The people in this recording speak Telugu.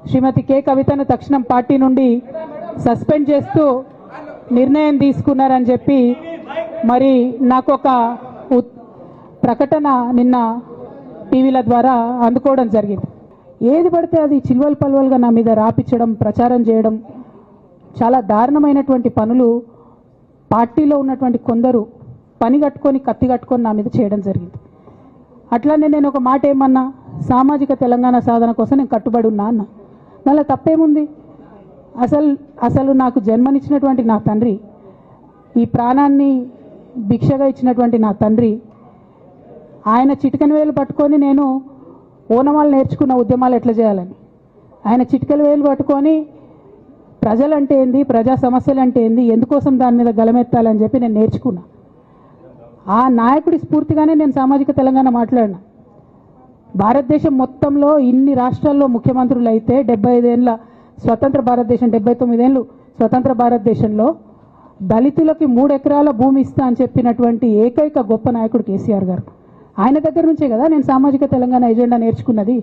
శ్రీమతి కె కవితను తక్షణం పార్టీ నుండి సస్పెండ్ చేస్తూ నిర్ణయం తీసుకున్నారని చెప్పి మరి నాకు ఒక ప్రకటన నిన్న టీవీల ద్వారా అందుకోవడం జరిగింది. ఏది పడితే అది చిల్వల్ పల్వల్గా నా మీద రాపించడం, ప్రచారం చేయడం, చాలా దారుణమైనటువంటి పనులు పార్టీలో ఉన్నటువంటి కొందరు పని కట్టుకొని కత్తి కట్టుకొని నా మీద చేయడం జరిగింది. అట్లానే నేను ఒక మాట ఏమన్నా, సామాజిక తెలంగాణ సాధన కోసం నేను కట్టుబడి ఉన్నా అన్న. మళ్ళీ తప్పేముంది? అసలు నాకు జన్మనిచ్చినటువంటి నా తండ్రి, ఈ ప్రాణాన్ని భిక్షగా ఇచ్చినటువంటి నా తండ్రి, ఆయన చిటికెన వేలు పట్టుకొని నేను ఓనమాలు నేర్చుకున్న ఉద్యమాలు ఎట్లా చేయాలని, ఆయన చిటికెల వేలు పట్టుకొని ప్రజలంటే ఏంది, ప్రజా సమస్యలు అంటే ఏంది, ఎందుకోసం దాని మీద గలమెత్తాలని చెప్పి నేను నేర్చుకున్నా. ఆ నాయకుడి స్ఫూర్తిగానే నేను సామాజిక తెలంగాణ మాట్లాడినా. భారతదేశం మొత్తంలో ఇన్ని రాష్ట్రాల్లో ముఖ్యమంత్రులు అయితే 75 ఏళ్ళ స్వతంత్ర భారతదేశం, 79 ఏళ్ళు స్వతంత్ర భారతదేశంలో దళితులకి 3 ఎకరాల భూమి ఇస్తా అని చెప్పినటువంటి ఏకైక గొప్ప నాయకుడు కేసీఆర్ గారు. ఆయన దగ్గర నుంచే కదా నేను సామాజిక తెలంగాణ ఎజెండా నేర్చుకున్నది.